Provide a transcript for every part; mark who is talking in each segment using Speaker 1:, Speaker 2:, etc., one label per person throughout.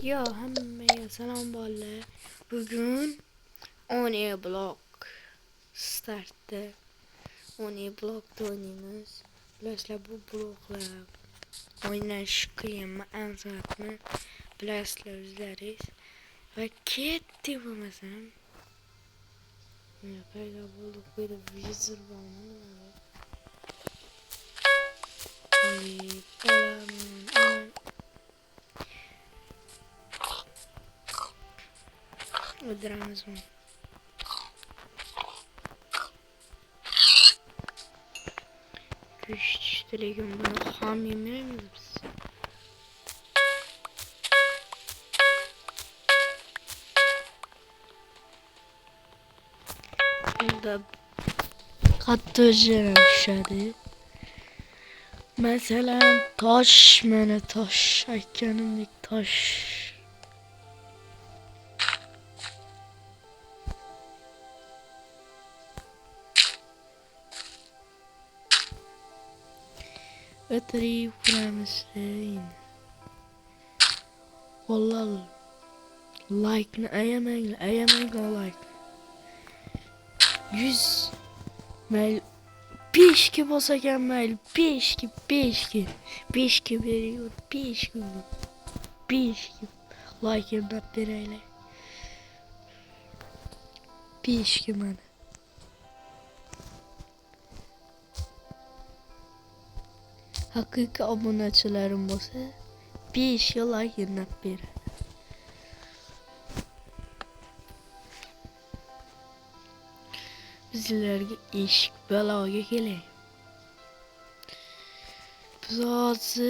Speaker 1: Ya hammaga salom bolalar. Bugun Oni Block startda. Oni Block'da oynaymiz. Bilasizlar bu bloklar o'ynash qiyin, anzatmi. Bilasizlar o'zlaringiz. Va ketdi bo'lmasam. Paydo bo'ldik, bu yerda vizir bormi? Öldüremez bunu. Güçtülerim bunu ham yemeğe mi biz? Burada katlıcılarım düşerdi. Mesela taş, mene taş, aykanımlık taş. Ötürü kuramızın. Vallahi like ne ayamayla like. 100 mail 5 ki basarken mail 5 ki veriyor 5 ki like yapıp bireyle 5 ki bana. Hakiki aboneçilerim olsa 5 yıl like yapıp bireyle. Bizlerge iş belaga geley. Biz hazır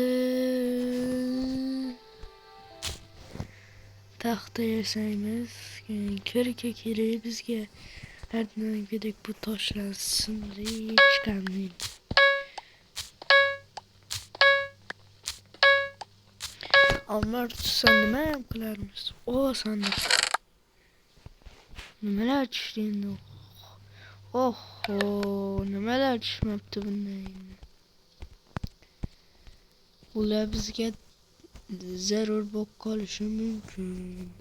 Speaker 1: taxta yasaymiz. Körke kere bizge her gedek bu taşlar sınırı çıkarmayın. Onlar sen nima yapılarımız? O sandık. Nimeler düştüğünde Oho, nimeler düşmepti bundan. Ular bizga zarur bo'lib qolishi mumkin.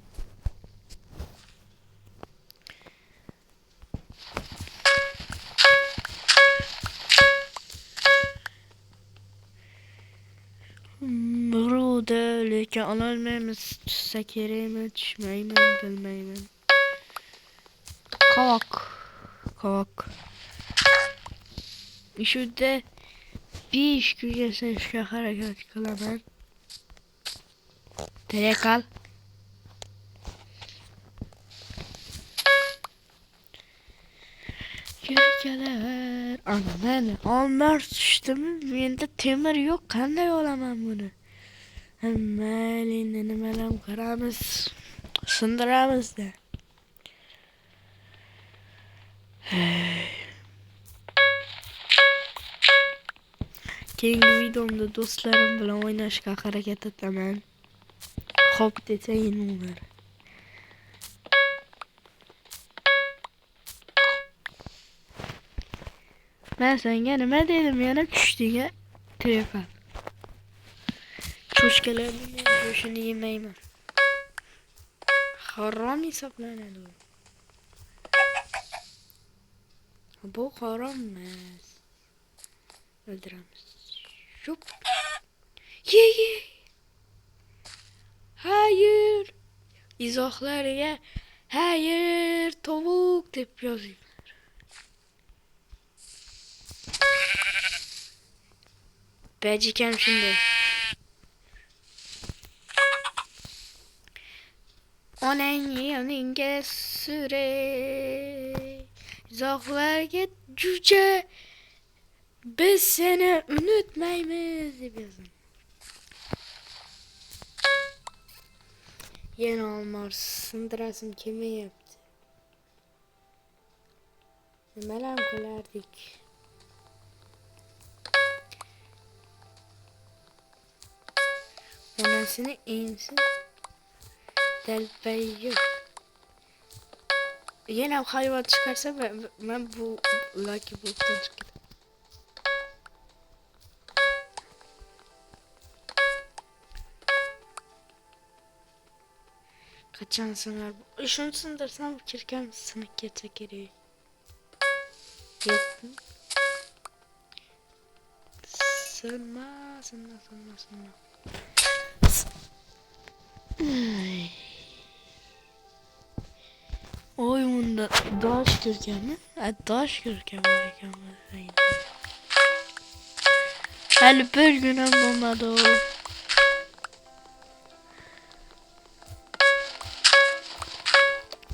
Speaker 1: Burada lekin ololmaymiz. Tushsa kerakmi, tushmayman, bilmayman. Kavak. Şurada 5 gün yasashga harakat qilaman. Terekal. Körkeler. Aman, onlar düştüm. Mende temir yok. Qanday olaman bunu? Mayli, nimalar qilamiz? Sindiramiz da. Keyingi videomda do'stlarim bilan o'ynashga harakat etaman. Xo'p desayin ular. Ben senga nima dedim, yana tushding-a? Telefon. Cho'chkalarning go'shtini yemayman. Harom hisoblanadi u. Bu harom emas. Öldüremiz. Şup. Ye. Hayır. İzohlarga hayır tavuk deb yozinglar. Bajikam shunday. Onang yoningga suray. İzohlarga juja. Biz seni unutmaymiz deb yozing. Yana olmaz. Sindirasım kelmayapti. Nimalar qilardik? Onasini ensin. Dalpay yo'q. Yana hayvon chiqarsa men bu lucky blockdan chiqaman. Kaçan sınır. Şunu sındırsam kirken sınık geçse gereği. Yok mu? Sınma. Ay. Oyunda daş kürken mi? Daş kürken mi? Hadi bir günüm bulmadı.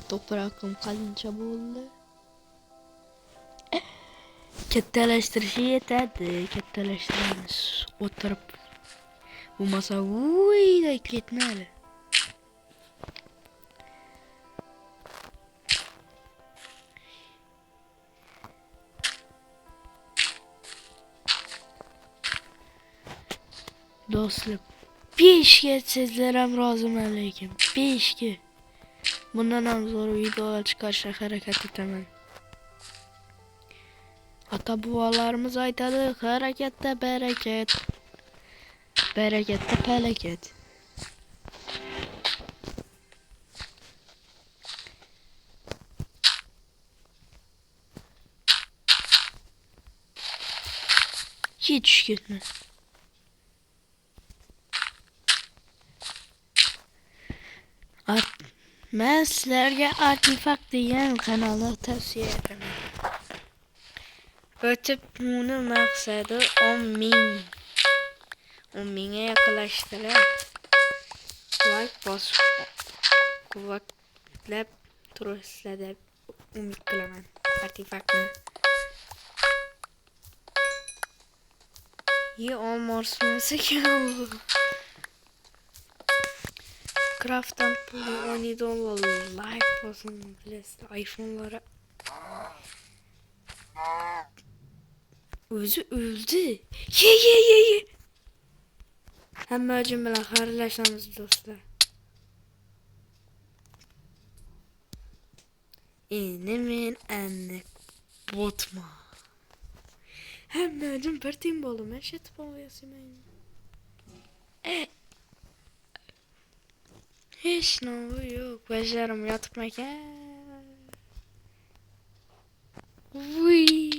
Speaker 1: Toprağım kalınca buldu. Ketteleştirişi yeterdi. Ketteleştiriniz. Oturup bu masa da gitmeli. Dostlar, bir işe sizlere razım aleyküm. Bir işe. Bundan sonra videolar çıkarsak hareket etemem. Ata buvalarımız aytadı. Harekette bereket. Berekette peleket. Hiç gitme. Ben sizlerge Artifak diyen kanalı tavsiye ederim. Ötüp bunu maksadı 10.000. 10.000'e yaklaştırıp like bas kuvvetlep turistledip umut kılaman Artifak'ını. İyi olmazsa ki oldu. Craft'tan pulu 10 dolar like basın bilirsin iPhone'lara. Özü öldü. Ye. Hem cümle harlaşamız dostlar. İnimin anne botma. Hem cüm pertim bolu meşet pavayasıyım. Hiç ne yok. Becerem yatmak. Vuy.